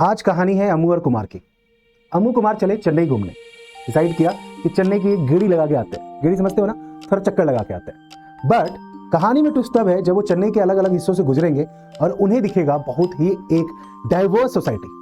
आज कहानी है अमू और कुमार की। अमू कुमार चले चेन्नई घूमने, डिसाइड किया कि चेन्नई की एक गेड़ी लगा के आते हैं। गेड़ी समझते हो ना, थोड़ा चक्कर लगा के आते हैं। बट कहानी में ट्विस्ट तब है जब वो चेन्नई के अलग अलग हिस्सों से गुजरेंगे और उन्हें दिखेगा बहुत ही एक डाइवर्स सोसाइटी।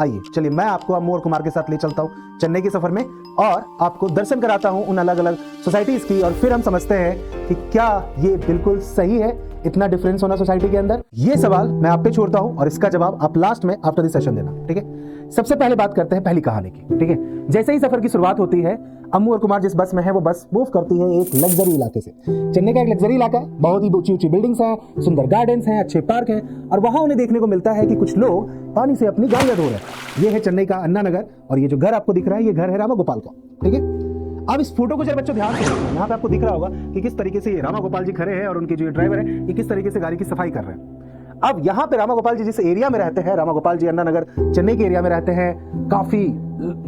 आइए चलिए मैं आपको अमू और कुमार के साथ ले चलता हूँ चेन्नई के सफर में और आपको दर्शन कराता हूँ उन अलग अलग सोसाइटीज की, और फिर हम समझते हैं कि क्या ये बिल्कुल सही है इतना डिफरेंस होना सोसाइटी के अंदर। ये सवाल मैं आप पे छोड़ता हूं और इसका जवाब आप लास्ट में आफ्टर दिस सेशन देना, ठीक है। सबसे पहले बात करते हैं पहली कहानी की, ठीक है। जैसे ही सफर की शुरुआत होती है, अम्मू और कुमार जिस बस में है वो बस मूव करती है एक लग्जरी इलाके से। चेन्नई का एक लग्जरी इलाका है, बहुत ही ऊंची ऊंची बिल्डिंग्स हैं, सुंदर गार्डन्स हैं, अच्छे पार्क हैं, और वहां उन्हें देखने को मिलता है कि कुछ लोग पानी से अपनी गाड़ियां धो रहे हैं। ये है चेन्नई का अन्ना नगर, और ये जो घर आपको दिख रहा है ये घर है रामा गोपाल का, ठीक है। अब इस फोटो को जब बच्चों ध्यान से देखो, यहाँ पे आपको दिख रहा होगा कि किस तरीके से ये रामा गोपाल जी खड़े हैं और उनके जो ड्राइवर है ये किस तरीके से गाड़ी की सफाई कर रहे हैं। अब यहाँ पे रामा गोपाल जी जिस एरिया में रहते हैं, रामा गोपाल जी अन्ना नगर चेन्नई के एरिया में रहते हैं, काफी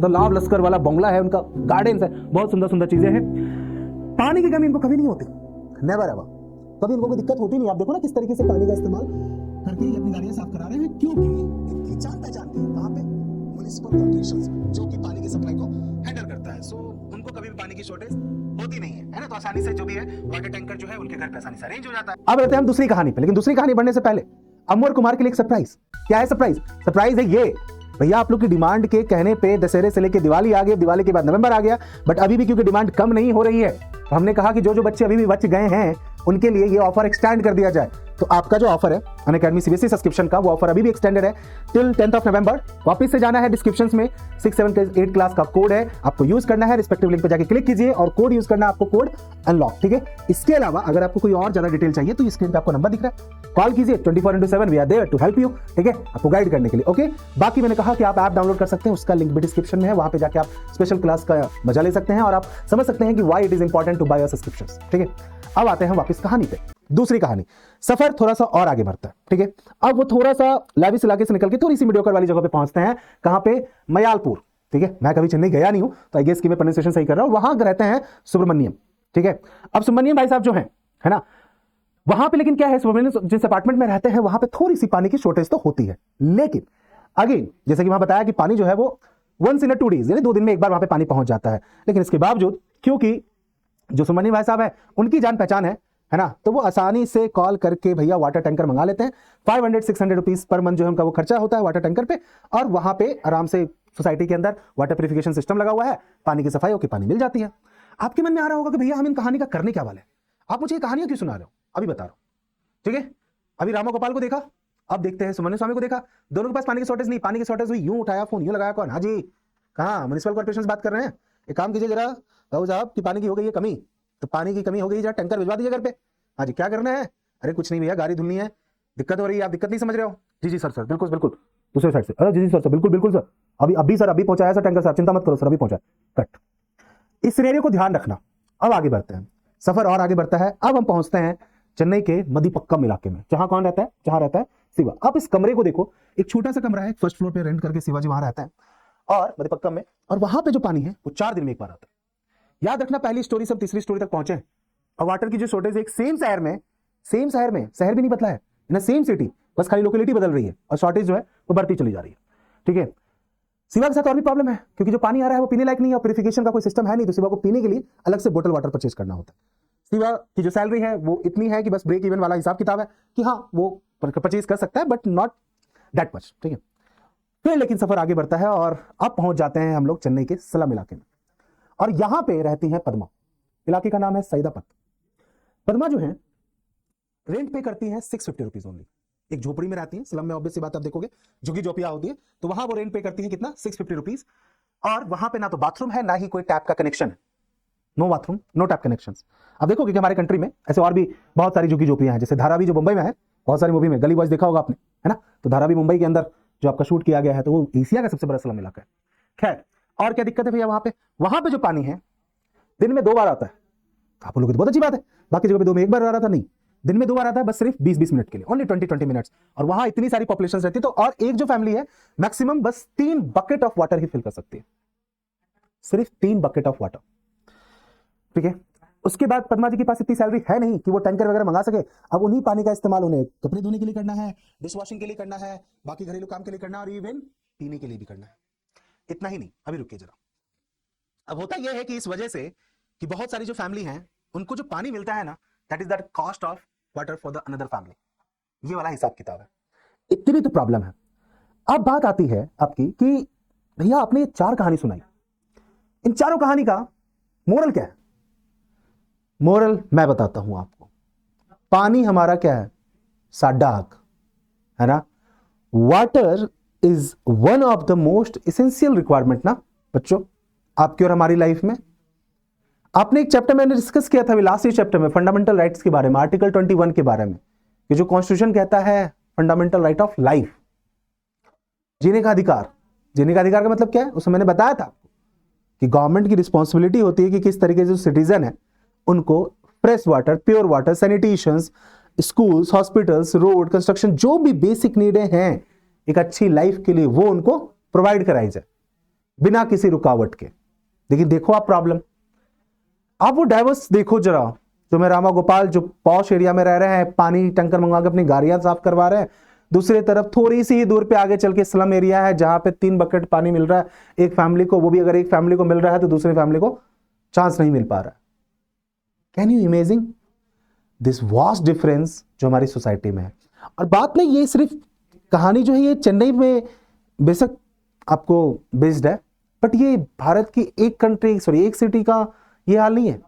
लाव लश्कर वाला बंगला है उनका, गार्डन्स है, बहुत सुंदर सुंदर चीजें हैं। पानी की कमी इनको कभी नहीं होती, नेवर एवर, कभी इनको कोई दिक्कत होती नहीं। आप देखो ना किस तरीके से पानी का इस्तेमाल करके अपनी गाड़ियां साफ करा रहे हैं, क्योंकि इनकी जान पहचान है वहां पे म्युनिसिपल कॉर्पोरेशन जो कि पानी की सप्लाई को हैंडल करता है। सो उनको कभी भी पानी की शॉर्टेज होती नहीं है ना, तो आसानी से जो भी है वाटर टैंकर जो है उनके घर पे आसानी से अरेंज हो जाता है। अब रहते हैं हम दूसरी कहानी पे, लेकिन दूसरी कहानी बढ़ने से पहले अमू और कुमार के लिए एक सरप्राइज। क्या है सरप्राइज? सरप्राइज है ये, भैया आप लोग की डिमांड के कहने पे दशहरे से लेके दिवाली आ गई, दिवाली के बाद नवंबर आ गया, बट अभी भी क्योंकि डिमांड कम नहीं हो रही है तो हमने कहा कि जो जो बच्चे अभी भी बच गए हैं उनके लिए ये ऑफर एक्सटेंड कर दिया जाए। तो आपका जो ऑफर है अनअकैडमी सीबीएसई सब्सक्रिप्शन का, वो ऑफर अभी भी एक्सटेंडेड है टिल 10th ऑफ नवंबर। वापस से जाना है डिस्क्रिप्शन में, 6, 7, 8 क्लास का कोड है, आपको यूज करना है, रिस्पेक्टिव लिंक पे जाके क्लिक कीजिए और कोड यूज करना है आपको, कोड अनलॉक, ठीक है। इसके अलावा अगर आपको कोई और ज्यादा डिटेल चाहिए तो स्क्रीन पे आपको नंबर दिख रहा है, कॉल कीजिए 24/7, we are there to help you, ठीक है, आपको गाइड करने के लिए, ओके। बाकी मैंने कहा कि आप ऐप डाउनलोड कर सकते हैं, उसका लिंक भी डिस्क्रिप्शन में है, वहां पे जाके आप स्पेशल क्लास का मजा ले सकते हैं और आप समझ सकते हैं कि why it is important to buy your subscriptions, ठीक है। अब आते हैं वापस कहानी पे। दूसरी कहानी, सफर थोड़ा सा और आगे बढ़ता है, ठीक है। अब वो थोड़ा सा लाविश इलाके से निकल के थोड़ी सी मीडियोकर वाली जगह पे पहुंचते हैं, कहां पे? मयालपुर, ठीक है। मैं कभी चेन्नई गया नहीं हूं तो आई गेस कि मैं प्रोनाउंसिएशन सही कर रहा हूं। वहां रहते हैं सुब्रमण्यम, ठीक है। अब सुब्रमण्यम भाई साहब जो है ना, वहां पे लेकिन क्या है, सुब्रमण्यम जिस अपार्टमेंट में रहते हैं वहां पे थोड़ी सी पानी की शॉर्टेज तो होती है, लेकिन अगेन जैसे कि वहां बताया कि पानी जो है वो वंस इन 2 डेज यानी 2 दिन में एक बार वहां पे पानी पहुंच जाता है। लेकिन इसके बावजूद क्योंकि जो सुब्रमण्यम भाई साहब है उनकी जान पहचान है ना, तो वो आसानी से कॉल करके भैया वाटर टैंकर मंगा लेते हैं। 500-600 रुपीज पर मंथ जो है उनका वो खर्चा होता है वाटर टैंकर पे, और वहां पे आराम से सोसाइटी के अंदर वाटर प्यूरिफिकेशन सिस्टम लगा हुआ है, पानी की सफाई होकर पानी मिल जाती है। आपके मन में आ रहा होगा कि भैया हम इन कहानी का करने क्या वाले हैं, आप मुझे ये कहानियां क्यों सुना रहे हो? अभी बता रहा हूं, ठीक है। अभी रामा गोपाल को देखा, अब देखते हैं सुब्रमण्यम स्वामी को देखा, दोनों के पास पानी की शॉर्टेज नहीं, पानी की शॉर्टेज हुई, यूं उठाया फोन, यूं लगाया कौन, हाँ जी कहाँ म्युनिसिपल कॉर्पोरेशन से बात कर रहे हैं, एक काम कीजिए जरा बाबू साहब की पानी की हो गई है कमी, तो पानी की कमी हो गई, जरा टैंकर भिजवा दीजिए घर पे। हाँ जी क्या करना है? अरे कुछ नहीं भैया, गाड़ी धुलनी है, दिक्कत हो रही है, आप दिक्कत नहीं समझ रहे हो? जी जी सर, सर बिल्कुल बिल्कुल, दूसरे साइड से, अरे जी जी सर, सर बिल्कुल बिल्कुल सर, अभी सर अभी पहुंचाया सर टैंकर, सर चिंता मत करो सर, अभी पहुंचा, कट। इस सिनेरियो को ध्यान रखना। अब आगे बढ़ते हैं, सफर और आगे बढ़ता है। अब हम पहुंचते हैं चेन्नई के मदीपक्कम इलाके में, जहां कौन रहता है? जहां रहता है शिवा। अब इस कमरे को देखो, एक छोटा सा कमरा है, फर्स्ट फ्लोर पे रेंट करके शिवाजी वहां रहता है और मदीपक्कम में, और वहां पे जो पानी है वो 4 दिन में एक बार आता है। याद रखना पहली स्टोरी से 3री स्टोरी तक पहुंचे और वाटर की जो शॉर्टेज एक सेम शहर में, शहर भी नहीं बदला है ना, सेम सिटी, बस खाली लोकेलिटी बदल रही है और शॉर्टेज जो है वो बढ़ती चली जा रही है, ठीक है। शिवा के साथ और भी प्रॉब्लम है, क्योंकि जो पानी आ रहा है वो पीने लायक नहीं है और प्यूरिफिकेशन का कोई सिस्टम है नहीं, तो शिवा को पीने के लिए अलग से बोतल वाटर परचेज करना होता है। शिवा की जो सैलरी है वो इतनी है कि बस ब्रेक इवन वाला हिसाब किताब है कि हाँ वो परचेज कर सकता है, बट नॉट दैट मच, ठीक है। फिर लेकिन सफर आगे बढ़ता है और अब पहुंच जाते हैं हम लोग चेन्नई के स्लम इलाके में, और यहां पे रहती है पद्मा। इलाके का नाम है सैदापत। पद्मा जो है रेंट पे करती है 650 रुपीज ओनली। एक झोपड़ी में रहती है, स्लम में ऑब्वियस सी बात आप देखोगे झुग्गी झोपड़ियां होती है, तो वहां वो रेंट पे करती है कितना? 650 रुपीज। और वहां पे ना तो बाथरूम है ना ही कोई टैप का कनेक्शन है, no bathroom no tap connection. अब देखोगे कि हमारे कंट्री में ऐसे और भी बहुत सारी झुग्गी झोपड़ियां हैं, जैसे धारावी जो मुंबई में है, बहुत सारी मूवी में गली बॉयज देखा होगा आपने, है ना, तो धारावी मुंबई के अंदर जो आपका शूट किया गया है, तो वो एशिया का सबसे बड़ा स्लम इलाका है। खैर और क्या दिक्कत है भैया? वहां पे जो पानी है दिन में 2 बार आता है। आप लोग तो बहुत अच्छी बात है, बाकी जगह पे 2 में 1 बार आ रहा था, नहीं, दिन में 2 बार आता है, बस सिर्फ 20-20 मिनट के लिए, ओनली 20-20 मिनट्स। और वहां इतनी सारी पॉपुलेशन रहती है, तो और एक जो फैमिली है मैक्सिमम बस 3 बकेट ऑफ वाटर ही फिल कर सकती है, सिर्फ 3 बकेट ऑफ वाटर, ठीक है। उसके बाद पद्मा जी के पास इतनी सैलरी है नहीं कि वो टैंकर वगैरह मंगा सके। अब उन्हीं पानी का इस्तेमाल उन्हें कपड़े धोने के लिए करना है, डिश वॉशिंग के लिए करना है, बाकी घरेलू काम के लिए करना, और इवन पीने के लिए भी करना है। इतना ही नहीं, अभी रुकिए जरा। अब होता यह है कि इस वजह से कि बहुत सारी जो फैमिली हैं उनको जो पानी मिलता है ना, that is the cost of water for the another family. ये वाला हिसाब किताब है। इतनी भी तो प्रॉब्लम है। अब बात आती है आपकी कि भैया आपने ये 4 कहानी सुनाई, इन चारों कहानी का मोरल क्या है? मोरल मैं बताता हूं आपको। पानी हमारा क्या है? साडा हक है ना। Water is one of the most essential requirement ना बच्चों, आपकी और हमारी लाइफ में। आपने एक चैप्टर मैंने डिस्कस किया था लास्ट चैप्टर में, फंडामेंटल राइट्स के बारे में, आर्टिकल 21 के बारे में, कि जो कॉन्स्टिट्यूशन कहता है फंडामेंटल राइट ऑफ लाइफ, जीने का अधिकार। जीने का अधिकार का मतलब क्या है? उसमें मैंने बताया था कि गवर्नमेंट की रिस्पॉन्सिबिलिटी होती है कि किस तरीके से जो सिटीजन है उनको fresh water, pure water, sanitations, schools, hospitals, road, construction, जो भी बेसिक नीडें हैं एक अच्छी लाइफ के लिए, वो उनको प्रोवाइड कराई जाए बिना किसी रुकावट के। लेकिन देखो आप प्रॉब्लम, आप वो डाइवर्स देखो जरा, जो मैं रामा गोपाल जो पॉश एरिया में रह रहे हैं, पानी टंकर मंगवा के अपनी गाड़ियां साफ करवा रहे हैं, दूसरी तरफ थोड़ी सी ही दूर पे आगे चल के स्लम एरिया है जहां पे 3 बकेट पानी मिल रहा है एक फैमिली को, वो भी अगर एक फैमिली को मिल रहा है तो दूसरी फैमिली को चांस नहीं मिल पा रहा है। Can you imagine this vast difference जो हमारी सोसाइटी में है? और बात नहीं, ये सिर्फ कहानी जो है ये चेन्नई में बेशक आपको बेस्ड है, बट ये भारत की एक सिटी का ये हाल नहीं है।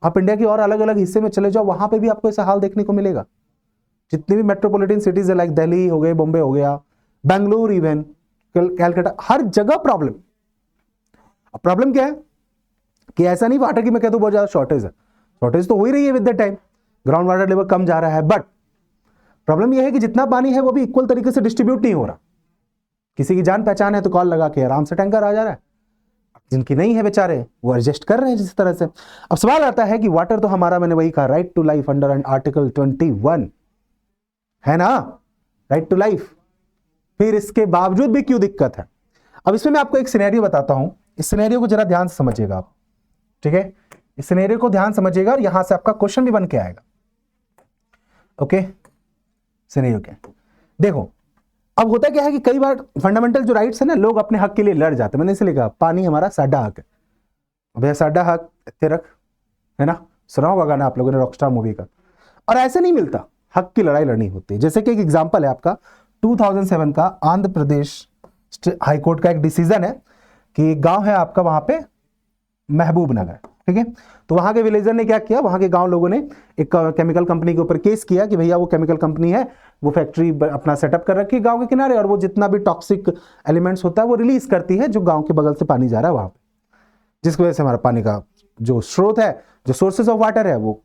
आप इंडिया की और अलग अलग हिस्से में चले जाओ, वहां पे भी आपको ऐसा हाल देखने को मिलेगा। जितनी भी मेट्रोपॉलिटन सिटीज है, लाइक दिल्ली हो गए, बॉम्बे हो गया, बेंगलुरु, इवन कैलकाटा, हर जगह प्रॉब्लम। अब प्रॉब्लम क्या है कि ऐसा नहीं वाटर की मैं कहता हूं बहुत ज्यादा शॉर्टेज है, शॉर्टेज तो हो ही रही है with the time, ground water level कम जा रहा है, बट प्रॉब्लम यह है कि जितना पानी है वो भी इक्वल तरीके से डिस्ट्रीब्यूट नहीं हो रहा। किसी की जान पहचान है तो कॉल लगा के आराम से टैंकर आ जा रहा है, जिनकी नहीं है बेचारे वो एडजस्ट कर रहे हैं जिस तरह से। अब सवाल आता है कि वाटर तो हमारा, मैंने वही कहा, right to life under article 21 है ना, राइट टू लाइफ, फिर इसके बावजूद भी क्यों दिक्कत है? अब इसमें मैं आपको एक सिनेरियो बताता हूं, इस सिनेरियो को जरा ध्यान से समझिएगा आप, ठीक है? इस सिनेरियो को ध्यान समझिएगा और यहां से आपका क्वेश्चन भी बन के आएगा। ओके, सिनेरियो क्या देखो। अब होता क्या है कि कई बार फंडामेंटल जो राइट्स है ना, लोग अपने हक के लिए लड़ जाते हैं। मैंने इसलिए कहा पानी हमारा साडा हक है। भैया साडा हक तिरक है ना, सुना होगा गाना आप लोगों ने रॉकस्टार मूवी का। और ऐसे नहीं मिलता, हक की लड़ाई लड़नी होती है। जैसे कि एक एग्जांपल है आपका 2007 का आंध्र प्रदेश हाईकोर्ट का एक डिसीजन है कि एक गांव है आपका वहां पे महबूब नगर, ठीक है? तो वहां के विलेजर ने क्या किया, वहां के गांव लोगों ने एक केमिकल कंपनी के ऊपर केस किया कि भैया वो केमिकल कंपनी है, वो फैक्ट्री अपना सेटअप कर रखी है गांव के किनारे, और वो जितना भी टॉक्सिक एलिमेंट्स होता है वो रिलीज करती है जो गांव के बगल से पानी जा रहा है वहां पे, जिसकी वजह से हमारा पानी का जो स्रोत है, जो सोर्सेज ऑफ वाटर है, वो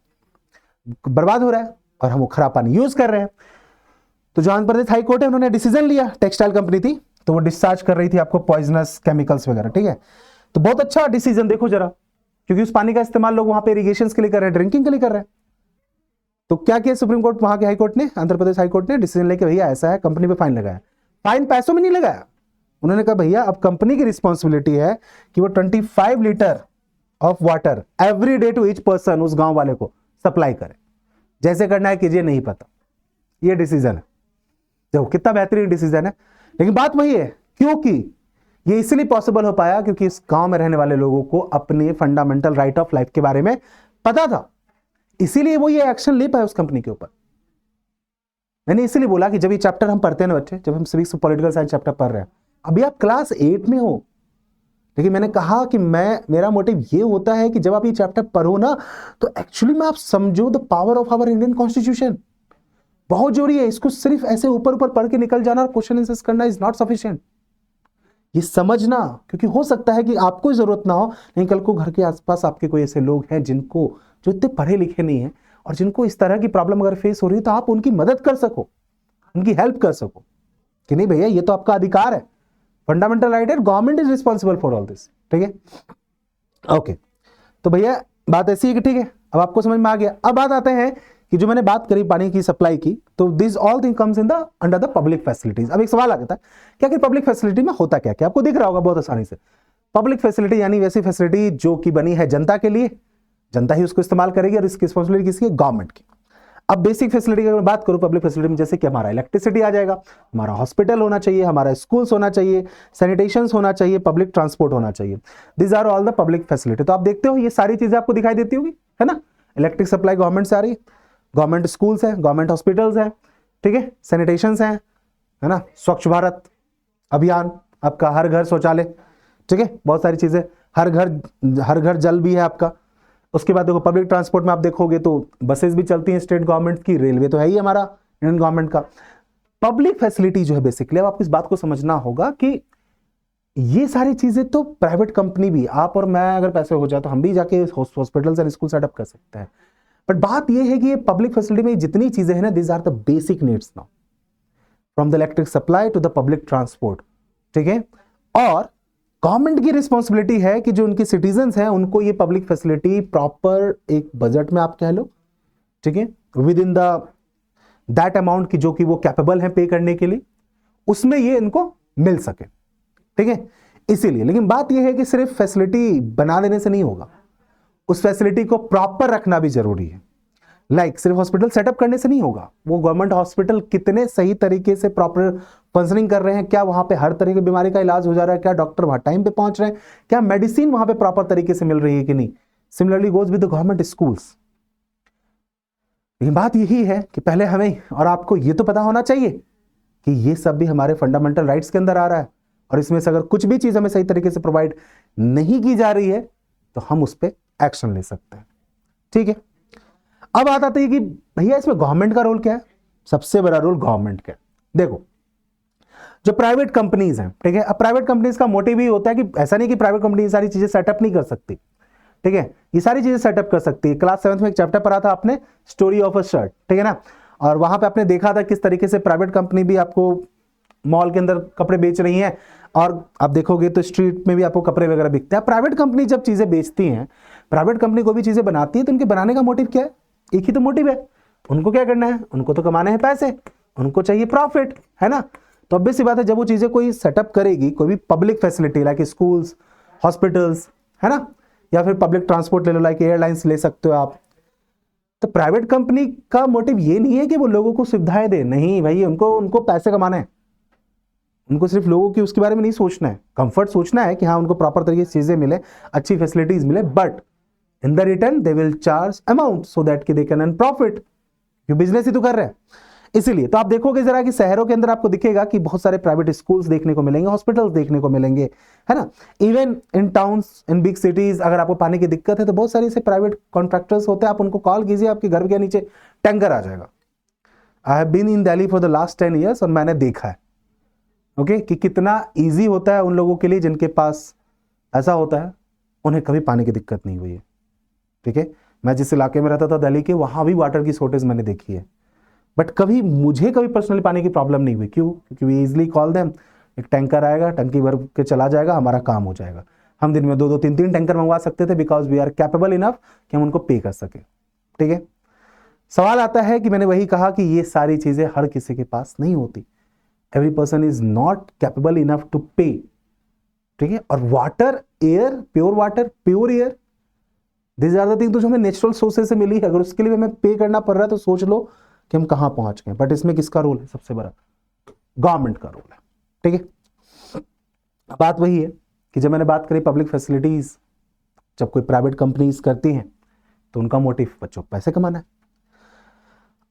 बर्बाद हो रहा है और हम वो खराब पानी यूज कर रहे हैं। तो जो आंध्र प्रदेश हाईकोर्ट है उन्होंने डिसीजन लिया, टेक्सटाइल कंपनी थी तो वो डिस्चार्ज कर रही थी आपको पॉइजनस केमिकल्स वगैरह, ठीक है? तो बहुत अच्छा डिसीजन देखो जरा, क्योंकि उस पानी का इस्तेमाल लोग वहां पे इरिगेशन के लिए कर रहे हैं, ड्रिंकिंग के लिए कर रहे हैं। तो क्या किया सुप्रीम कोर्ट, वहां के हाईकोर्ट ने, आंध्र प्रदेश हाईकोर्ट ने डिसीजन लेके भैया ऐसा है, कंपनी पे फाइन लगाया। फाइन पैसों में नहीं लगाया, उन्होंने कहा भैया अब कंपनी की रिस्पॉन्सिबिलिटी है कि वो 25 litre of water every day to each person उस गांव वाले को सप्लाई करे। जैसे करना है कीजिए, नहीं पता। ये डिसीजन है, देखो कितना बेहतरीन डिसीजन है। लेकिन बात वही है, क्योंकि ये इसलिए पॉसिबल हो पाया क्योंकि इस गांव में रहने वाले लोगों को अपने फंडामेंटल राइट ऑफ लाइफ के बारे में पता था, इसीलिए वो ये एक्शन ले पाए उस कंपनी के ऊपर। मैंने इसीलिए बोला कि जब ये चैप्टर हम पढ़ते हैं ना बच्चे, जब हम सिविक्स पॉलिटिकल साइंस चैप्टर पढ़ रहे हैं, अभी आप क्लास 8 में हो, लेकिन मैंने कहा कि मेरा मोटिव ये होता है कि जब आप ये चैप्टर पढ़ो ना तो एक्चुअली में आप समझो the power of our Indian constitution. बहुत जरूरी है, इसको सिर्फ ऐसे ऊपर ऊपर पढ़ के निकल जाना और क्वेश्चन आंसर्स करना इज नॉट सफिशिएंट। ये समझना, क्योंकि हो सकता है कि आपको जरूरत ना हो, लेकिन कल को घर के आसपास आपके कोई ऐसे लोग हैं जिनको, जो इतने पढ़े लिखे नहीं है और जिनको इस तरह की प्रॉब्लम अगर फेस हो रही है, तो आप उनकी मदद कर सको, उनकी हेल्प कर सको कि नहीं भैया ये तो आपका अधिकार है, फंडामेंटल राइट है, government is responsible for all this, ठीक है? ओके, तो भैया बात ऐसी है कि ठीक है, अब आपको समझ में आ गया। अब बात आते हैं कि जो मैंने बात करी पानी की सप्लाई की, तो this all thing comes in the under the public facilities. अब एक सवाल आ जाता है क्या कि पब्लिक फैसिलिटी में होता क्या क्या? आपको दिख रहा होगा बहुत आसानी से। पब्लिक फैसिलिटी यानी वैसी फैसिलिटी जो कि बनी है जनता के लिए, जनता ही उसको इस्तेमाल करेगी और इसकी रिस्पॉन्सिबिलिटी किसकी है? गवर्नमेंट की। अब बेसिक फैसिलिटी की अगर मैं बात करूं पब्लिक फैसिलिटी में, जैसे कि हमारा इलेक्ट्रिसिटी आ जाएगा, हमारा हॉस्पिटल होना चाहिए, हमारा स्कूल्स होना चाहिए, सैनिटेशन होना चाहिए, पब्लिक ट्रांसपोर्ट होना चाहिए। This are all the public facility. तो आप देखते हो ये सारी चीजें आपको दिखाई देती होगी, है ना। इलेक्ट्रिक सप्लाई गवर्नमेंट से आ रही है, गवर्नमेंट स्कूल्स है, गवर्नमेंट हॉस्पिटल्स है, ठीक है, सैनिटेशन है ना, स्वच्छ भारत अभियान, आपका हर घर शौचालय, ठीक है, बहुत सारी चीजें, हर घर जल भी है आपका। उसके बाद देखो पब्लिक ट्रांसपोर्ट में आप देखोगे तो बसेस भी चलती हैं स्टेट गवर्नमेंट की, रेलवे तो है ही हमारा इंडियन गवर्नमेंट का। पब्लिक फैसिलिटी जो है बेसिकली, अब आपको इस बात को समझना होगा कि ये सारी चीजें तो प्राइवेट कंपनी भी, आप और मैं अगर पैसे हो जाए तो हम भी जाके हॉस्पिटल्स एंड स्कूल सेटअप कर सकते हैं। बट बात ये है कि ये पब्लिक फैसिलिटी में जितनी चीजें हैं ना, this are the basic needs now, from the electric supply to the public transport, ठीक है। और गवर्नमेंट की रिस्पॉन्सिबिलिटी है कि जो उनके सिटीजन्स हैं उनको ये पब्लिक फैसिलिटी प्रॉपर एक बजट में आप कह लो, ठीक है, with in the that amount की जो कि वो कैपेबल है पे करने के लिए, उसमें ये इनको मिल सके, ठीक है। इसीलिए, लेकिन बात यह है कि सिर्फ फैसिलिटी बना देने से नहीं होगा, उस फैसिलिटी को प्रॉपर रखना भी जरूरी है। सिर्फ हॉस्पिटल सेटअप करने से नहीं होगा, वो गवर्नमेंट हॉस्पिटल कितने सही तरीके से प्रॉपर फंक्शनिंग कर रहे हैं, क्या वहां पे हर तरह की बीमारी का इलाज हो जा रहा है, क्या डॉक्टर वहां टाइम पे पहुंच रहे हैं, क्या मेडिसिन वहां पे प्रॉपर तरीके से मिल रही है कि नहीं। Similarly goes with the government schools. लेकिन बात यही है कि पहले हमें और आपको ये तो पता होना चाहिए कि ये सब भी हमारे फंडामेंटल राइट्स के अंदर आ रहा है, और इसमें से अगर कुछ भी चीज हमें सही तरीके से प्रोवाइड नहीं की जा रही है तो हम उस पर एक्शन ले सकते हैं, ठीक है। अब बात आती है कि भैया इसमें गवर्नमेंट का रोल क्या है। सबसे बड़ा रोल गवर्नमेंट का है। देखो जो प्राइवेट कंपनीज हैं, ठीक है, अब प्राइवेट कंपनीज का मोटिव ही होता है कि ऐसा नहीं कि प्राइवेट कंपनी ये सारी चीजें सेटअप नहीं कर सकती, ठीक है, ये सारी चीजें सेटअप कर सकती है। क्लास 7th में एक चैप्टर पढ़ा था आपने, स्टोरी ऑफ अ शर्ट, ठीक है ना, और वहां पे आपने देखा था किस तरीके से प्राइवेट कंपनी भी आपको मॉल के अंदर कपड़े बेच रही हैं, और आप देखोगे तो स्ट्रीट में भी आपको कपड़े वगैरह बिकते हैं। प्राइवेट कंपनी जब चीजें बेचती हैं, प्राइवेट कंपनी कोई भी चीजें बनाती है तो उनके बनाने का मोटिव क्या है, एक ही तो मोटिव है, उनको क्या करना है, उनको तो कमाने हैं पैसे, उनको चाहिए प्रॉफिट, है ना। तो अब सी बात है, जब वो चीजें कोई सेटअप करेगी, कोई भी public facility like schools, hospitals, है ना, या फिर पब्लिक ट्रांसपोर्ट ले लो, लाइक एयरलाइंस ले सकते हो आप, तो प्राइवेट कंपनी का मोटिव ये नहीं है कि वो लोगों को सुविधाएं दे, नहीं भाई, उनको पैसे कमाना है, उनको सिर्फ लोगों की उसके बारे में नहीं सोचना है, कंफर्ट सोचना है कि हाँ उनको प्रॉपर तरीके से चीजें मिले, अच्छी फैसिलिटीज मिले, but in the return they will charge amount so that कि दे कैन अर्न प्रॉफिट, क्यों बिजनेस ही तो कर रहे हैं। इसीलिए तो आप देखोगे जरा कि शहरों के अंदर आपको दिखेगा कि बहुत सारे प्राइवेट स्कूल्स देखने को मिलेंगे, हॉस्पिटल्स देखने को मिलेंगे, है ना। Even in towns, in big cities, अगर आपको पानी की दिक्कत है तो बहुत सारे ऐसे प्राइवेट कॉन्ट्रैक्टर्स होते हैं, आप उनको कॉल कीजिए, आपके घर के नीचे टैंकर आ जाएगा। I have been in Delhi for the last 10 years और मैंने देखा है, ओके, कि कितना ईजी होता है उन लोगों के लिए जिनके पास ऐसा होता है, उन्हें कभी पानी की दिक्कत नहीं हुई है, ठीक है। मैं जिस इलाके में रहता था दिल्ली के, वहां भी वाटर की शॉर्टेज मैंने देखी है, बट मुझे कभी पर्सनली पानी की प्रॉब्लम नहीं हुई। क्यों? क्योंकि वी इजिली कॉल देम, एक टैंकर आएगा, टंकी भर के चला जाएगा, हमारा काम हो जाएगा। हम दिन में 2-2, 3-3 टैंकर मंगवा सकते थे, because we are capable enough कि हम उनको पे कर सके, ठीक है। सवाल आता है कि मैंने वही कहा कि ये सारी चीजें हर किसी के पास नहीं होती, every person is not capable enough to pay, ठीक है। और water, air, pure air, this are the thing जो हमें नेचुरल सोर्सेज से मिली है, अगर उसके लिए हमें पे करना पड़ रहा है तो सोच लो कि हम कहां पहुंच गए। बट इसमें किसका रोल है? सबसे बड़ा गवर्नमेंट का रोल है, ठीक है। बात वही है कि जब मैंने बात करी पब्लिक फैसिलिटीज, जब कोई प्राइवेट कंपनीज करती हैं तो उनका मोटिव बच्चों को पैसे कमाना है।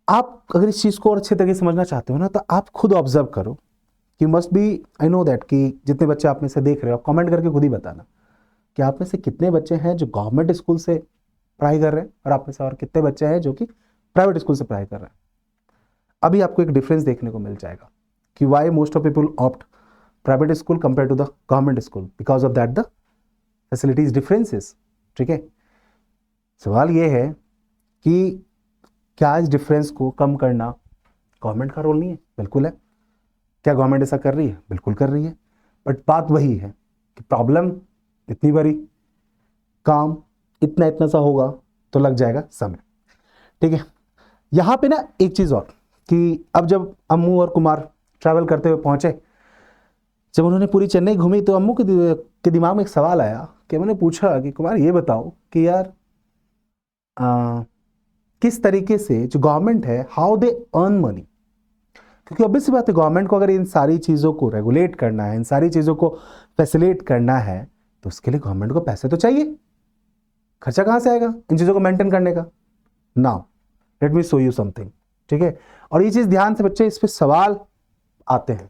आप अगर इस चीज को और अच्छे तरीके से समझना चाहते हो ना, तो आप खुद ऑब्जर्व करो कि must be, I know that, कि जितने बच्चे आप में से देख रहे हो, आप कमेंट करके खुद ही बताना कि आप में से कितने बच्चे हैं जो गवर्नमेंट स्कूल से पढ़ाई कर रहे हैं, और आप में से और कितने बच्चे हैं जो कि प्राइवेट स्कूल से पढ़ाई कर रहे हैं। अभी आपको एक डिफरेंस देखने को मिल जाएगा कि why most of people opt private school compare to the government school, because of that the facilities differences, ठीक है। सवाल यह है कि क्या इस डिफरेंस को कम करना गवर्नमेंट का रोल नहीं है? बिल्कुल है। क्या गवर्नमेंट ऐसा कर रही है? बिल्कुल कर रही है। बट बात वही है कि प्रॉब्लम इतनी बड़ी, काम इतना सा होगा तो लग जाएगा समय, ठीक है। यहां पे ना एक चीज और, कि अब जब अम्मू और कुमार ट्रैवल करते हुए पहुंचे, जब उन्होंने पूरी चेन्नई घूमी, तो अम्मू के दिमाग में एक सवाल आया कि मैंने पूछा कि कुमार ये बताओ कि यार किस तरीके से जो गवर्नमेंट है हाउ दे अर्न मनी, क्योंकि ऑब्वियस सी बात है गवर्नमेंट को अगर इन सारी चीज़ों को रेगुलेट करना है, इन सारी चीज़ों को फैसिलिटेट करना है, तो उसके लिए गवर्नमेंट को पैसे तो चाहिए। खर्चा कहाँ से आएगा इन चीज़ों को मेंटेन करने का? Now let me show you something, ठीक है। और ये चीज़ ध्यान से बच्चे, इस पे सवाल आते हैं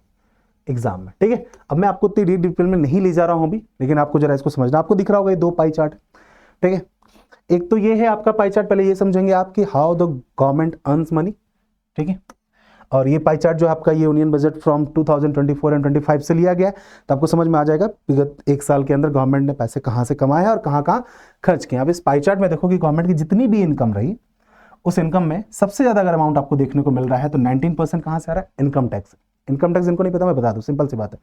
एग्जाम में, ठीक है। अब मैं आपको इतनी डिटेल में नहीं ले जा रहा हूं अभी, लेकिन आपको जरा इसको समझना। आपको दिख रहा होगा ये दो पाई चार्ट, ठीक है। एक तो ये है आपका पाई चार्ट, पहले ये समझेंगे आप कि how the government earns money, ठीक है। और ये पाई चार्ट जो आपका ये यूनियन बजट फ्रॉम 2024 एंड 25 से लिया गया है, तो आपको समझ में आ जाएगा विगत एक साल के अंदर गवर्नमेंट ने पैसे कहाँ से कमाए हैं और कहाँ कहाँ खर्च किए। अब इस पाई चार्ट में देखो कि गवर्नमेंट की जितनी भी इनकम रही, उस इनकम में सबसे ज्यादा अगर अमाउंट आपको देखने को मिल रहा है तो 19% कहाँ से आ रहा है? Income tax. इनकम टैक्स इनको नहीं पता, मैं बता दूं, सिंपल सी बात है।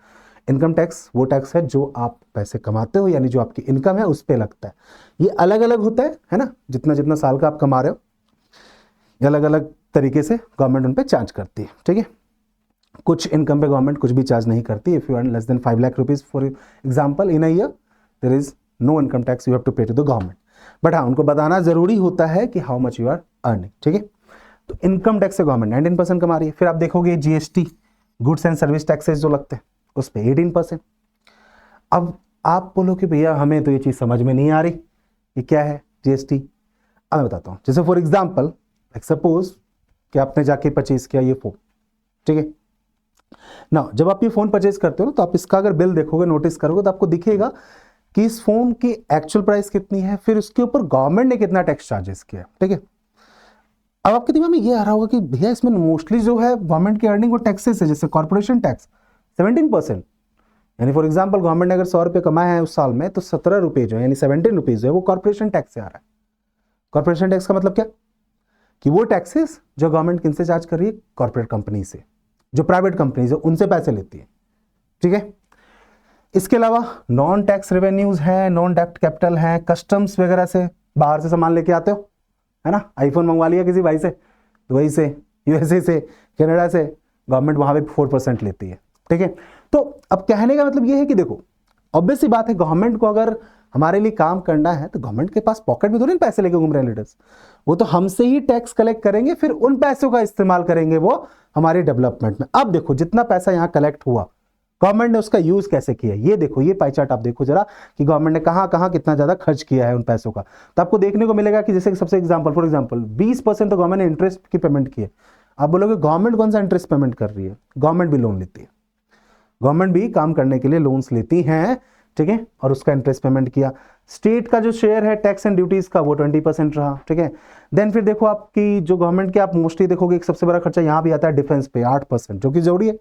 इनकम टैक्स वो टैक्स है जो आप पैसे कमाते हो, यानी जो आपकी इनकम है उस पे लगता है। ये अलग अलग होता है ना, जितना जितना साल का आप कमा रहे हो, ये अलग अलग तरीके से गवर्नमेंट उन पे चार्ज करती है, ठीक है। कुछ इनकम पे गवर्नमेंट कुछ भी चार्ज नहीं करती। If you earn less than 5 lakh rupees for example in a year, there is no income tax you have to pay to the government. But हाँ, उनको बताना जरूरी होता है कि how much you are earning, ठीक है। तो इनकम टैक्स से गवर्नमेंट 19% कमा रही है। फिर आप देखोगे GST, goods and service taxes जो लगते हैं, उस पर 18%। अब आप बोलो कि भैया हमें तो ये चीज समझ में नहीं आ रही, ये क्या है जीएसटी? अब मैं बताता हूँ। जैसे फॉर एग्जाम्पल सपोज कि आपने जाके परचेज किया ये फोन, ठीक है ना। जब आप ये फोन परचेज करते हो ना, तो आप इसका अगर बिल देखोगे, नोटिस करोगे, तो आपको दिखेगा कि इस फोन की एक्चुअल प्राइस कितनी है, फिर उसके ऊपर गवर्नमेंट ने कितना टैक्स चार्जेस किया, ठीक है। अब आपके दिमाग में ये आ रहा होगा कि भैया इसमें मोस्टली जो है गवर्नमेंट की अर्निंग वो टैक्सेस है, जैसे कॉर्पोरेशन टैक्स 17%, यानी फॉर एग्जांपल गवर्नमेंट ने अगर 100 रुपये कमाए हैं उस साल में, तो 17 रुपये जो है यानी 17 रुपीज जो है वो कॉर्पोरेशन टैक्स से आ रहा है। कॉर्पोरेशन टैक्स का मतलब क्या कि वो टैक्सेस जो गवर्नमेंट किनसे चार्ज कर रही है? कॉर्पोरेट कंपनी से, जो प्राइवेट कंपनीज है उनसे पैसे लेती है, ठीक है। इसके अलावा नॉन टैक्स रेवेन्यूज हैं, नॉन टैक्स कैपिटल हैं, कस्टम्स वगैरह से बाहर से सामान लेके आते हो, है ना। आईफोन मंगवा लिया किसी भाई से, दुबई से, यूएसए से, कनाडा से, गवर्नमेंट वहां पे 4% लेती है, ठीक है। तो अब कहने का मतलब ये है कि देखो, ऑब्वियस सी बात है, गवर्नमेंट को अगर हमारे लिए काम करना है तो गवर्नमेंट के पास पॉकेट में थोड़ी पैसे लेके घूम रहे हैं लीडर्स। वो तो हमसे ही टैक्स कलेक्ट करेंगे, फिर उन पैसों का इस्तेमाल करेंगे वो हमारे डेवलपमेंट में। अब देखो जितना पैसा यहां कलेक्ट हुआ, गवर्नमेंट ने उसका यूज कैसे किया, ये देखो, ये पाई चार्ट आप देखो जरा कि गवर्नमेंट ने कहां कहां कितना ज्यादा खर्च किया है उन पैसों का। तो आपको देखने को मिलेगा कि जैसे सबसे एग्जांपल, फॉर एग्जांपल 20% तो गवर्नमेंट ने इंटरेस्ट की पेमेंट की है। आप बोलोगे गवर्नमेंट कौन सा इंटरेस्ट पेमेंट कर रही है? गवर्नमेंट भी लोन लेती है, गवर्नमेंट भी काम करने के लिए लोन्स लेती हैं, ठीक है, और उसका इंटरेस्ट पेमेंट किया। स्टेट का जो शेयर है टैक्स एंड ड्यूटीज का वो 20% रहा, ठीक है। देन फिर देखो आपकी जो गवर्नमेंट के आप मोस्टली देखोगे एक सबसे बड़ा खर्चा यहां भी आता है डिफेंस पे 8%, जो कि जरूरी है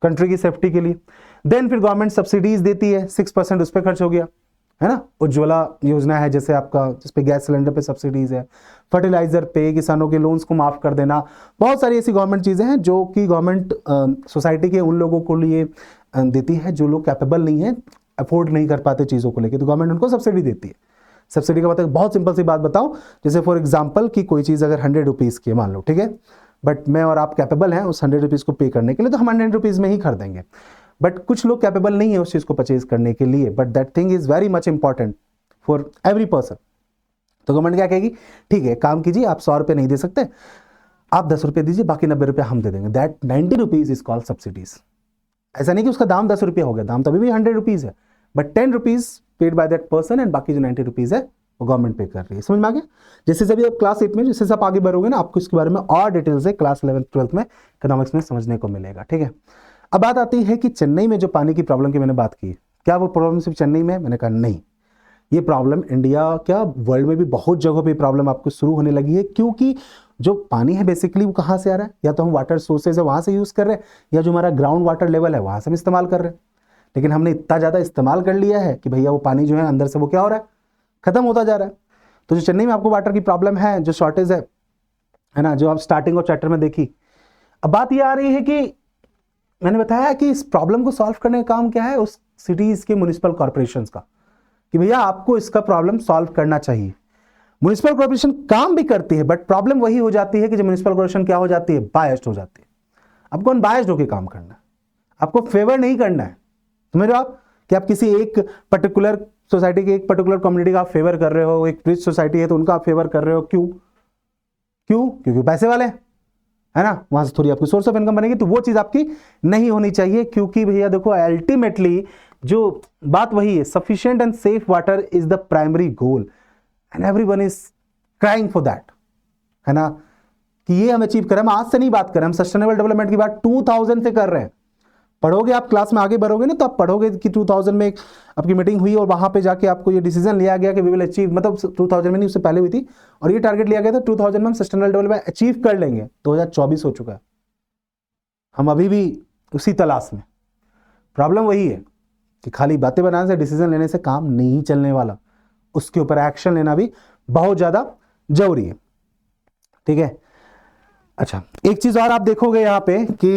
कंट्री की सेफ्टी के लिए। देन फिर गवर्नमेंट सब्सिडीज देती है, 6% उस पर खर्च हो गया, है ना। उज्ज्वला योजना है जैसे आपका, जिसपे गैस सिलेंडर पे सब्सिडीज है, फर्टिलाइजर पे, किसानों के लोन्स को माफ कर देना, बहुत सारी ऐसी गवर्नमेंट चीजें हैं जो कि गवर्नमेंट सोसाइटी के उन लोगों को लिए देती है जो लोग कैपेबल नहीं है, अफोर्ड नहीं कर पाते चीजों को लेकर, तो गवर्नमेंट उनको सब्सिडी देती है। सब्सिडी का मतलब बहुत सिंपल सी बात बताऊं, जैसे फॉर एग्जांपल कि कोई चीज अगर 100 रुपीज की मान लो, ठीक है, बट मैं और आप कैपेबल हैं उस 100 रुपीज को पे करने के लिए, तो हम 100 रुपीज में ही खरीदेंगे। बट कुछ लोग कैपेबल नहीं है उस चीज को परचेज करने के लिए, but that thing is very much important for every person. तो गवर्नमेंट क्या कहेगी, ठीक है काम कीजिए, आप 100 रुपये नहीं दे सकते, आप 10 रुपये दीजिए, बाकी 90 रुपये हम दे देंगे। That 90 rupees is called subsidies. ऐसा नहीं कि उसका दाम 10 रुपये हो गया, दाम तभी भी 100 रुपीज है, but 10 rupees paid by that person and बाकी जो 90 रुपीज है वो गवर्नमेंट पे कर रही है। समझ में आ गया? जैसे जब आप क्लास 8 में, जैसे आप आगे बढ़ोगे ना, आपको इसके बारे में और डिटेल से क्लास 11th 12th में इकोनॉमिक्स में समझने को मिलेगा, ठीक है। अब बात आती है कि चेन्नई में जो पानी की प्रॉब्लम की मैंने बात की, क्या वो प्रॉब्लम सिर्फ चेन्नई में? मैंने कहा नहीं, ये प्रॉब्लम इंडिया क्या वर्ल्ड में भी बहुत जगहों पे प्रॉब्लम आपको शुरू होने लगी है, क्योंकि जो पानी है बेसिकली वो कहाँ से आ रहा है? या तो हम वाटर सोर्सेज है वहां से यूज कर रहे हैं, या जो हमारा ग्राउंड वाटर लेवल है वहां से हम इस्तेमाल कर रहे हैं। लेकिन हमने इतना ज्यादा इस्तेमाल कर लिया है कि भैया वो पानी जो है अंदर से वो क्या हो रहा है, खत्म होता जा रहा है। तो जो चेन्नई में आपको वाटर की प्रॉब्लम है, जो शॉर्टेज है ना, जो आप स्टार्टिंग ऑफ चैप्टर में देखी। अब बात ये आ रही है कि मैंने बताया कि इस प्रॉब्लम को सॉल्व करने का काम क्या है उस सिटीज के म्युनिसिपल कॉर्पोरेशंस का, कि भैया आपको इसका प्रॉब्लम सॉल्व करना चाहिए। म्युनिसिपल कॉर्पोरेशन काम भी करती है, बट प्रॉब्लम वही हो जाती है कि जो म्युनिसिपल कॉर्पोरेशन क्या हो जाती है, बायस्ड हो जाती है। आपको अनबायस्ड होकर काम करना है, आपको फेवर नहीं करना है। समझ रहे हो आप कि आप किसी एक पर्टिकुलर सोसाइटी के, एक पर्टिकुलर कम्युनिटी का आप फेवर कर रहे हो, एक रिच सोसाइटी है तो उनका आप फेवर कर रहे हो, क्यों? क्यों? क्योंकि पैसे वाले हैं, है ना, वहां से थोड़ी आपकी सोर्स ऑफ इनकम बनेगी, तो वो चीज आपकी नहीं होनी चाहिए। क्योंकि भैया देखो अल्टीमेटली जो बात वही है, sufficient and safe water is the primary goal and everyone is crying for that, है ना, कि ये हम अचीव करें। हम आज से नहीं बात करें, हम सस्टेनेबल डेवलपमेंट की बात 2000 से कर रहे हैं। पढ़ोगे आप, क्लास में आगे बढ़ोगे ना, तो आप पढ़ोगे कि 2000 में एक आपकी मीटिंग हुई और वहां पे जाके आपको ये डिसीजन लिया गया कि वी विल अचीव, मतलब 2000 में नहीं, उससे पहले हुई थी, और ये टारगेट लिया गया था 2000 में हम सस्टेनेबल डेवलपमेंट अचीव कर लेंगे। 2024 हो चुका है, हम अभी भी उसी तलाश में। प्रॉब्लम वही है कि खाली बातें बनाने से, डिसीजन लेने से काम नहीं चलने वाला, उसके ऊपर एक्शन लेना भी बहुत ज्यादा जरूरी है, ठीक है। अच्छा, एक चीज और आप देखोगे यहाँ पे कि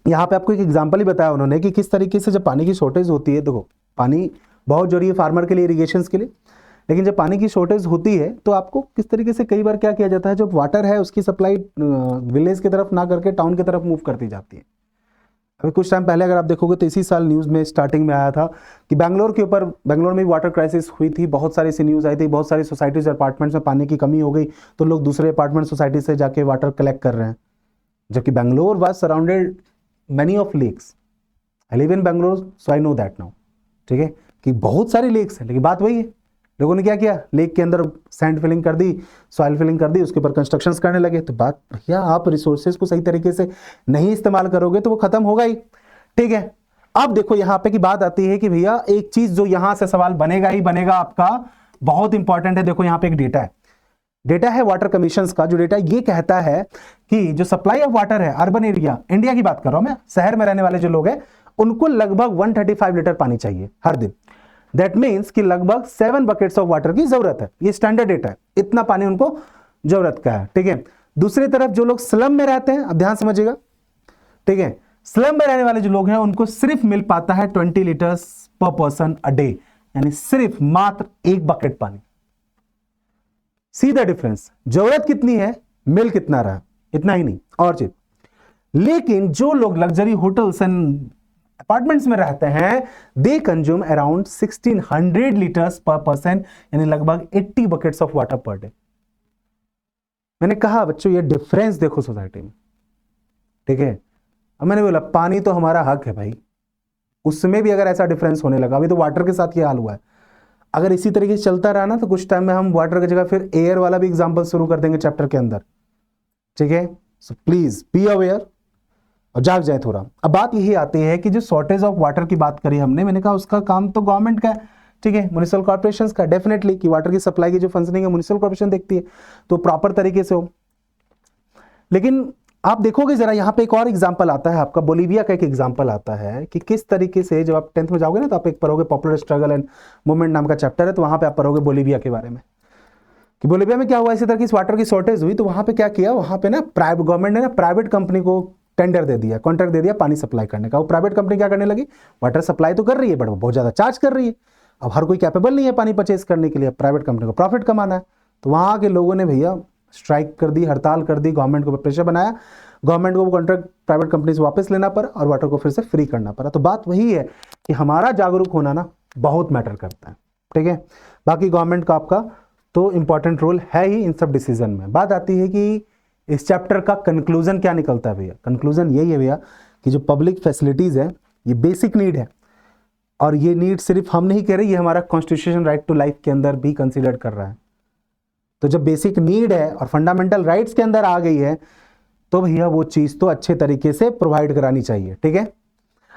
यहाँ पे आपको एक एग्जांपल ही बताया उन्होंने कि किस तरीके से जब पानी की शॉर्टेज होती है, देखो पानी बहुत जरूरी है फार्मर के लिए, इरिगेशन के लिए, लेकिन जब पानी की शॉर्टेज होती है तो आपको किस तरीके से कई बार क्या किया जाता है, जो वाटर है उसकी सप्लाई विलेज की तरफ ना करके टाउन की तरफ मूव करती जाती है। अभी कुछ टाइम पहले अगर आप देखोगे तो इसी साल न्यूज़ में स्टार्टिंग में आया था कि बैंगलोर के ऊपर, बैंगलोर में वाटर क्राइसिस हुई थी, बहुत सारी सी न्यूज़ आई थी, बहुत सारी सोसाइटीज अपार्टमेंट्स में पानी की कमी हो गई, तो लोग दूसरे अपार्टमेंट सोसाइटी से जाके वाटर कलेक्ट कर रहे हैं, जबकि Bangalore was surrounded many of lakes. I live in Bangalore, so I know that now. ठीक है, कि बहुत सारे लेक्स हैं, लेकिन बात वही है, लोगों ने क्या किया, लेक के अंदर सैंड फिलिंग कर दी, सॉइल फिलिंग कर दी, उसके ऊपर कंस्ट्रक्शंस करने लगे। तो बात भैया, आप रिसोर्सेज को सही तरीके से नहीं इस्तेमाल करोगे तो वो खत्म होगा ही, ठीक है। अब देखो यहाँ पे की बात आती है कि भैया एक चीज जो यहां से सवाल बनेगा ही बनेगा आपका, बहुत इंपॉर्टेंट है। देखो यहाँ पे एक डेटा है, डेटा है वाटर कमीशंस का, जो डेटा ये कहता है कि जो सप्लाई ऑफ वाटर है अर्बन एरिया, इंडिया की बात कर रहा हूं मैं, शहर में रहने वाले जो लोग हैं उनको लगभग 135 लीटर पानी चाहिए हर दिन। दैट मीन्स कि लगभग 7 बकेट्स ऑफ वाटर की जरूरत है, ये स्टैंडर्ड डेटा है, इतना पानी उनको जरूरत का है, ठीक है। दूसरी तरफ जो लोग स्लम में रहते हैं, अब ध्यान समझिएगा, ठीक है, स्लम में रहने वाले जो लोग हैं उनको सिर्फ मिल पाता है 20 लीटर्स पर पर्सन अ डे, यानी सिर्फ मात्र 1 बकेट पानी। सी द डिफरेंस, जरूरत कितनी है, मिल कितना रहा, इतना ही नहीं और चीज। लेकिन जो लोग लग्जरी होटल्स एंड अपार्टमेंट्स में रहते हैं, दे कंज्यूम अराउंड 1600 लीटर्स पर पर्सन, यानी लगभग 80 buckets of water per day. मैंने कहा बच्चों ये डिफरेंस देखो सोसाइटी में, ठीक है। अब मैंने बोला पानी तो हमारा हक है भाई, उसमें भी अगर ऐसा डिफरेंस होने लगा, अभी तो वाटर के साथ ये हाल हुआ है, अगर इसी तरीके से चलता रहा ना तो कुछ टाइम में हम वाटर की जगह फिर एयर वाला भी एग्जांपल शुरू कर देंगे चैप्टर के अंदर, ठीक है। सो प्लीज बी अवेयर और जाग जाए थोड़ा। अब बात यही आती है कि जो शॉर्टेज ऑफ वाटर की बात करी हमने, मैंने कहा उसका काम तो गवर्नमेंट का है, ठीक है, म्युनिसिपल कॉर्पोरेशंस का, डेफिनेटली कि वाटर की सप्लाई की जो फंक्शनिंग है म्युनिसिपल कॉर्पोरेशन देखती है, तो प्रॉपर तरीके से हो। लेकिन आप देखोगे जरा यहाँ पे एक और एग्जांपल आता है आपका, बोलीविया का एक एग्जांपल आता है कि किस तरीके से, जब आप 10th में जाओगे ना तो आप एक पढ़ोगे पॉपुलर स्ट्रगल एंड मूवमेंट नाम का चैप्टर है, तो वहां पे आप पढ़ोगे बोलीविया के बारे में कि बोलीविया में क्या हुआ, इसी तरह की वाटर की शॉर्टेज हुई, तो वहां पे क्या किया, वहां पे ना प्राइवेट गवर्नमेंट ने ना प्राइवेट कंपनी को टेंडर दे दिया, कॉन्ट्रैक्ट दे दिया पानी सप्लाई करने का। वो प्राइवेट कंपनी क्या करने लगी, वाटर सप्लाई तो कर रही है बट वो बहुत ज्यादा चार्ज कर रही है। अब हर कोई कैपेबल नहीं है पानी परचेज करने के लिए, प्राइवेट कंपनी को प्रॉफिट कमाना है, तो वहां के लोगों ने भैया स्ट्राइक कर दी, हड़ताल कर दी, गवर्नमेंट को प्रेशर बनाया, गवर्नमेंट को वो कॉन्ट्रैक्ट प्राइवेट कंपनी से वापस लेना पड़ा और वाटर को फिर से फ्री करना पड़ा। तो बात वही है कि हमारा जागरूक होना ना बहुत मैटर करता है, ठीक है। बाकी गवर्नमेंट का आपका तो इंपॉर्टेंट रोल है ही इन सब डिसीजन में। बात आती है कि इस चैप्टर का कंक्लूजन क्या निकलता है भैया, कंक्लूजन यही है भैया कि जो पब्लिक फैसिलिटीज है ये बेसिक नीड है, और ये नीड सिर्फ हम नहीं कह रहे, ये हमारा कॉन्स्टिट्यूशन राइट टू लाइफ के अंदर भी कंसीडर कर रहा है। तो जब बेसिक नीड है और फंडामेंटल राइट्स के अंदर आ गई है, तो भैया वो चीज तो अच्छे तरीके से प्रोवाइड करानी चाहिए, ठीक है।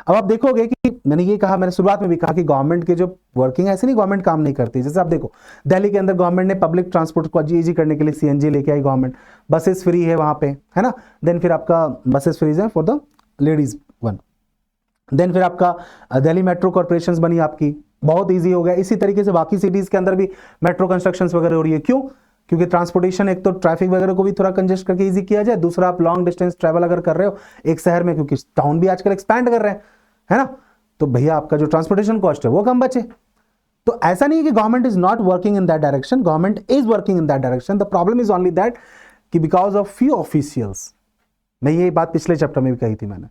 अब आप देखोगे कि मैंने ये कहा, मैंने शुरुआत में भी कहा कि गवर्नमेंट के जो वर्किंग है, ऐसे नहीं गवर्नमेंट काम नहीं करती। जैसे आप देखो दिल्ली के अंदर गवर्नमेंट ने पब्लिक ट्रांसपोर्ट को इजी करने के लिए सीएनजी लेके आई गवर्नमेंट, बसेस फ्री है वहां पे, है ना। देन फिर आपका बसेस फ्री है for the ladies one. Then फिर आपका दिल्ली मेट्रो कॉर्पोरेशन बनी आपकी, बहुत ईजी हो गया। इसी तरीके से बाकी सिटीज के अंदर भी मेट्रो कंस्ट्रक्शन वगैरह हो रही है। क्यों? क्योंकि ट्रांसपोर्टेशन, एक तो ट्रैफिक वगैरह को भी थोड़ा कंजेस्ट करके इजी किया जाए, दूसरा आप लॉन्ग डिस्टेंस ट्रैवल अगर कर रहे हो एक शहर में, क्योंकि टाउन भी आजकल एक्सपैंड कर रहे हैं, है ना, तो भैया आपका जो ट्रांसपोर्टेशन कॉस्ट है वो कम बचे। तो ऐसा नहीं है कि government is not working in that direction, government is working in that direction. The problem is only that कि बिकॉज ऑफ फ्यू ऑफिशियल्स, मैं ये बात पिछले चैप्टर में भी कही थी मैंने,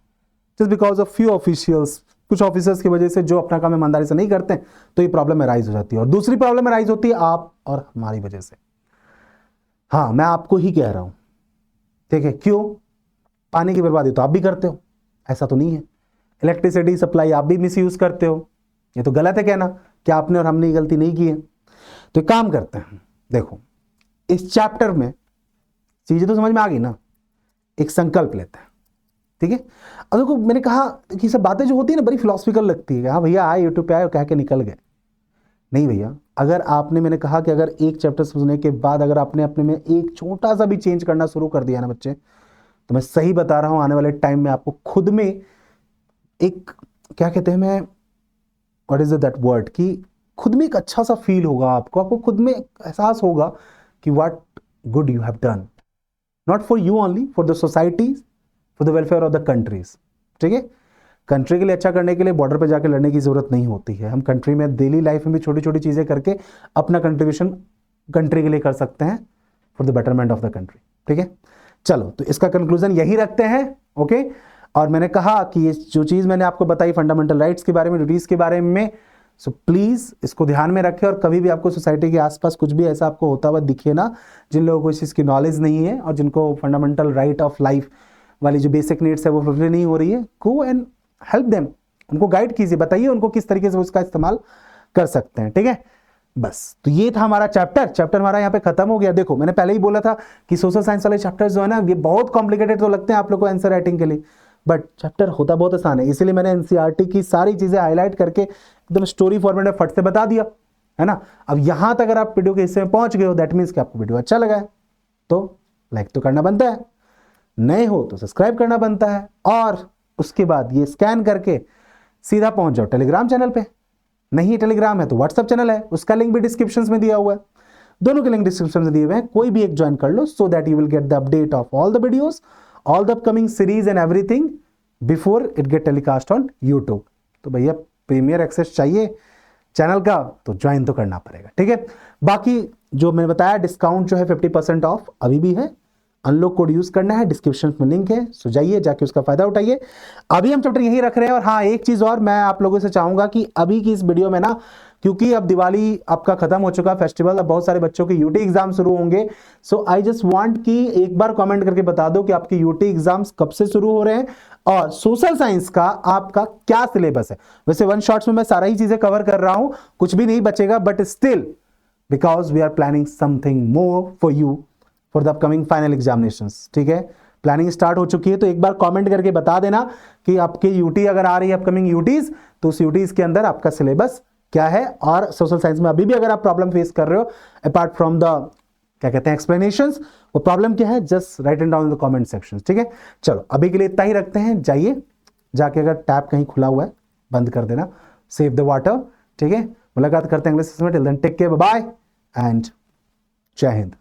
just because of few officials, कुछ ऑफिसर्स की वजह से जो अपना काम ईमानदारी से नहीं करते, तो ये प्रॉब्लम अराइज हो जाती है। और दूसरी प्रॉब्लम अराइज होती है आप और हमारी वजह से। हाँ, मैं आपको ही कह रहा हूं, ठीक है। क्यों? पानी की बर्बादी तो आप भी करते हो, ऐसा तो नहीं है। इलेक्ट्रिसिटी सप्लाई आप भी मिसयूज करते हो, ये तो गलत है कहना कि आपने और हमने ये गलती नहीं की है। तो एक काम करते हैं, देखो इस चैप्टर में चीजें तो समझ में आ गई ना, एक संकल्प लेते हैं, ठीक है। अब देखो मैंने कहा कि सब बातें जो होती है ना बड़ी फिलोसफिकल लगती है, हाँ भैया आए यूट्यूब पे आए और कह के निकल गए। नहीं भैया, अगर आपने, मैंने कहा कि अगर एक चैप्टर समझने के बाद अगर आपने अपने में एक छोटा सा भी चेंज करना शुरू कर दिया ना बच्चे, तो मैं सही बता रहा हूं आने वाले टाइम में आपको खुद में एक, क्या कहते हैं, मैं व्हाट इज दैट वर्ड, कि खुद में एक अच्छा सा फील होगा आपको खुद में एहसास होगा कि what good you have done, not for you only, for the society, for the welfare of the countries, ठीक है। कंट्री के लिए अच्छा करने के लिए बॉर्डर पे जाकर लड़ने की जरूरत नहीं होती है। हम कंट्री में डेली लाइफ में भी छोटी छोटी चीजें करके अपना कंट्रीब्यूशन कंट्री के लिए कर सकते हैं for the betterment of the country, ठीक है। चलो तो इसका कंक्लूजन यही रखते हैं, ओके। और मैंने कहा कि ये जो चीज मैंने आपको बताई फंडामेंटल राइट्स के बारे में, ड्यूटीज के बारे में, सो प्लीज इसको ध्यान में रखें। और कभी भी आपको सोसाइटी के आसपास कुछ भी ऐसा आपको होता हुआ दिखे ना, जिन लोगों को इस चीज की नॉलेज नहीं है और जिनको फंडामेंटल राइट ऑफ लाइफ वाली जो बेसिक नीड्स है वो फुलफिल नहीं हो रही है, गो एंड हेल्प देम, उनको गाइड कीजिए, बताइए उनको किस तरीके से उसका इस्तेमाल कर सकते हैं, ठीक है। बस तो ये था हमारा चैप्टर हमारा यहाँ पे खत्म हो गया। देखो मैंने पहले ही बोला था कि सोशल साइंस वाले चैप्टर्स जो है ना, ये बहुत कॉम्प्लिकेटेड तो लगते हैं आप लोग को आंसर राइटिंग के लिए, बट चैप्टर होता बहुत आसान है। इसीलिए मैंने एनसीईआरटी की सारी चीजें हाईलाइट करके एकदम स्टोरी फॉर्मेट में फट से बता दिया, है ना। अब यहां तक अगर आप वीडियो के हिस्से में पहुंच गए हो, दैट मीन्स कि आपको वीडियो अच्छा लगा है, तो लाइक तो करना बनता है, नए हो तो सब्सक्राइब करना बनता है, और उसके बाद ये स्कैन करके सीधा पहुंच जाओ टेलीग्राम चैनल पे। नहीं टेलीग्राम है तो व्हाट्सएप चैनल है, उसका लिंक भी डिस्क्रिप्शन में दिया हुआ है, दोनों के लिंक डिस्क्रिप्शन में दिए हुए हैं, कोई भी एक ज्वाइन कर लो, so that you will get the update of all the videos, all the upcoming series and everything before it get telecast on YouTube. तो भैया प्रीमियर एक्सेस चाहिए चैनल का तो ज्वाइन तो करना पड़ेगा, ठीक है। बाकी जो मैंने बताया डिस्काउंट जो है 50% ऑफ अभी भी है, अनलॉक कोड यूज करना है, डिस्क्रिप्शन में लिंक है, सो जाइए जाके उसका फायदा उठाइए। अभी हम चैप्टर यही रख रहे हैं। और हाँ, एक चीज और मैं आप लोगों से चाहूंगा कि अभी की इस वीडियो में ना, क्योंकि अब दिवाली आपका खत्म हो चुका फेस्टिवल, अब बहुत सारे बच्चों के यूटी एग्जाम शुरू होंगे, सो आई जस्ट वांट कि एक बार कमेंट करके बता दो कि आपके यूटी एग्जाम्स कब से शुरू हो रहे हैं और सोशल साइंस का आपका क्या सिलेबस है। वैसे वन शॉट्स में मैं सारा ही चीजें कवर कर रहा हूं, कुछ भी नहीं बचेगा, but still because we are planning something more for you for the upcoming final examinations, ठीक है। प्लानिंग स्टार्ट हो चुकी है, तो एक बार कमेंट करके बता देना कि आपके यूटी अगर आ रही है अपकमिंग यूटीज, तो उस यूटीज के अंदर आपका सिलेबस क्या है, और सोशल साइंस में अभी भी अगर आप प्रॉब्लम फेस कर रहे हो अपार्ट फ्रॉम द, क्या कहते हैं, एक्सप्लेनेशंस, वो प्रॉब्लम क्या है, just right it down in the comment section, ठीक है। चलो अभी के लिए इतना ही रखते हैं, जाइए जाके अगर टैप कहीं खुला हुआ है बंद कर देना, सेव द वाटर, ठीक है। मुलाकात करते हैं अगले सेशन में, till then take care, bye bye and जय हिंद।